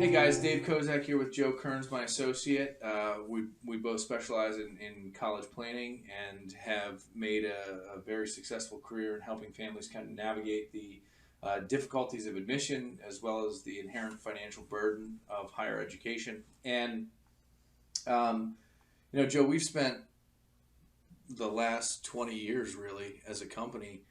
Hey guys, Dave Kozak here with Joe Kerins, my associate. We both specialize in college planning and have made a very successful career in helping families kind of navigate the difficulties of admission as well as the inherent financial burden of higher education. And, Joe, we've spent the last 20 years really as a company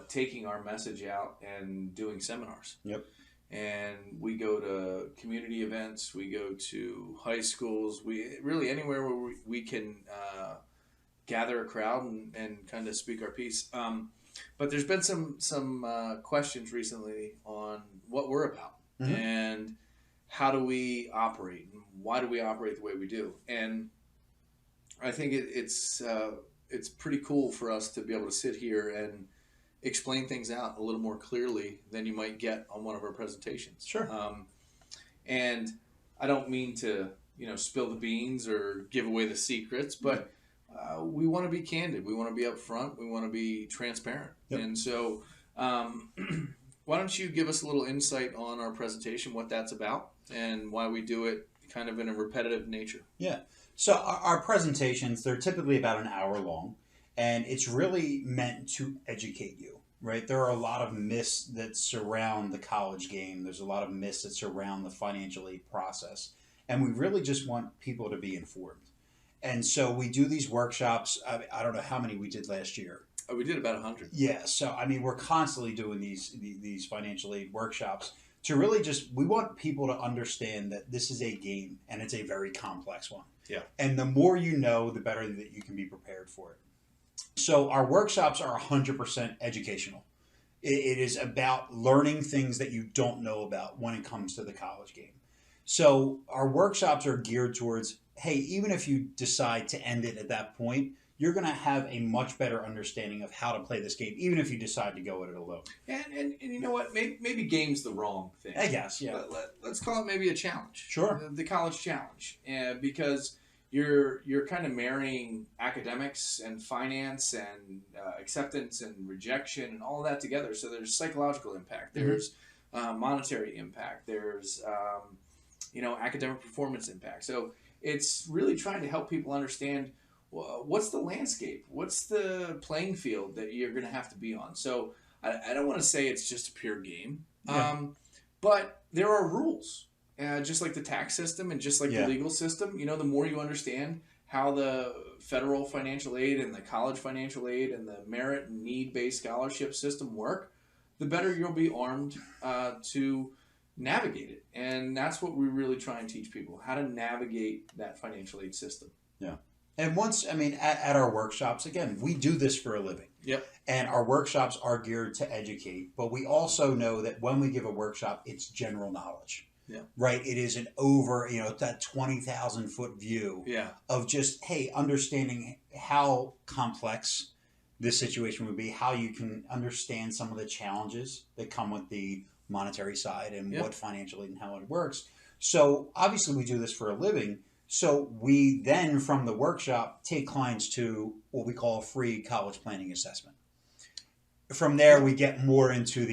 taking our message out and doing seminars. Yep. And we go to community events, we go to high schools, we really anywhere where we can gather a crowd and kind of speak our piece. But there's been some questions recently on what we're about and how do we operate and why do we operate the way we do. And I think it's pretty cool for us to be able to sit here and explain things out a little more clearly than you might get on one of our presentations. Sure. And I don't mean to, spill the beans or give away the secrets, but we want to be candid. We want to be upfront. We want to be transparent. Yep. And so why don't you give us a little insight on our presentation, what that's about, and why we do it kind of in a repetitive nature. Yeah. So our presentations, they're typically about an hour long. And it's really meant to educate you, right? There are a lot of myths that surround the college game. There's a lot of myths that surround the financial aid process. And we really just want people to be informed. And so we do these workshops. I don't know how many we did last year. Oh, we did about 100. Yeah. So, we're constantly doing these financial aid workshops to really we want people to understand that this is a game and it's a very complex one. Yeah. And the more you know, the better that you can be prepared for it. So our workshops are 100% educational. It is about learning things that you don't know about when it comes to the college game. So our workshops are geared towards, hey, even if you decide to end it at that point, you're going to have a much better understanding of how to play this game, even if you decide to go at it alone. And you know what? Maybe game's the wrong thing. I guess, yeah. Let's call it maybe a challenge. Sure. The college challenge. Because you're kind of marrying academics and finance and acceptance and rejection and all of that together. So there's psychological impact. There's monetary impact. There's academic performance impact. So it's really trying to help people understand what's the landscape, what's the playing field that you're going to have to be on. So I don't want to say it's just a pure game, but there are rules. Just like the tax system and just like the legal system, the more you understand how the federal financial aid and the college financial aid and the merit and need-based scholarship system work, the better you'll be armed to navigate it. And that's what we really try and teach people, how to navigate that financial aid system. Yeah. And at our workshops, again, we do this for a living. Yep. And our workshops are geared to educate, but we also know that when we give a workshop, it's general knowledge. Yeah. Right. It isn't over, that 20,000 foot view of just, hey, understanding how complex this situation would be, how you can understand some of the challenges that come with the monetary side and what financial aid and how it works. So obviously we do this for a living. So we then from the workshop take clients to what we call a free college planning assessment. From there, we get more into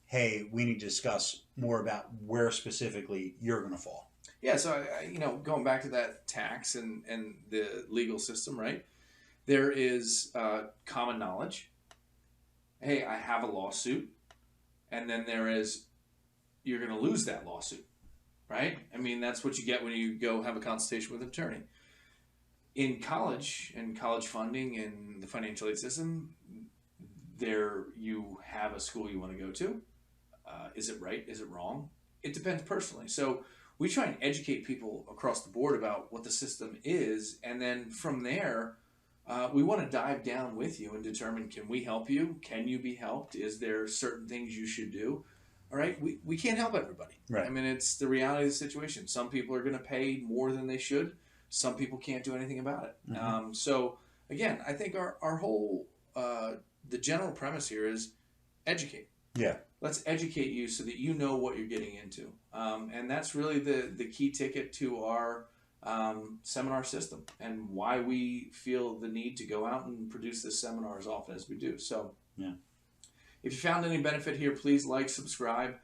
hey, we need to discuss more about where specifically you're going to fall. Yeah, so, going back to that tax and the legal system, right? There is common knowledge. Hey, I have a lawsuit. And then there is, you're going to lose that lawsuit, right? That's what you get when you go have a consultation with an attorney. In college and college funding and the financial aid system, there you have a school you want to go to. Is it right? Is it wrong? It depends personally. So we try and educate people across the board about what the system is. And then from there, we want to dive down with you and determine, can we help you? Can you be helped? Is there certain things you should do? All right. We can't help everybody. Right. It's the reality of the situation. Some people are going to pay more than they should. Some people can't do anything about it. Mm-hmm. So again, I think our whole, the general premise here is educate. Yeah. Let's educate you so that you know what you're getting into. And that's really the key ticket to our seminar system and why we feel the need to go out and produce this seminar as often as we do. So if you found any benefit here, please like, subscribe.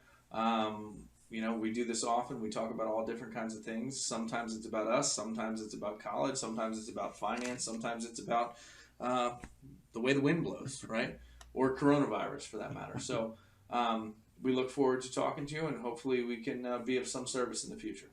we do this often. We talk about all different kinds of things. Sometimes it's about us. Sometimes it's about college. Sometimes it's about finance. Sometimes it's about the way the wind blows, right? Or coronavirus, for that matter. So we look forward to talking to you, and hopefully we can be of some service in the future.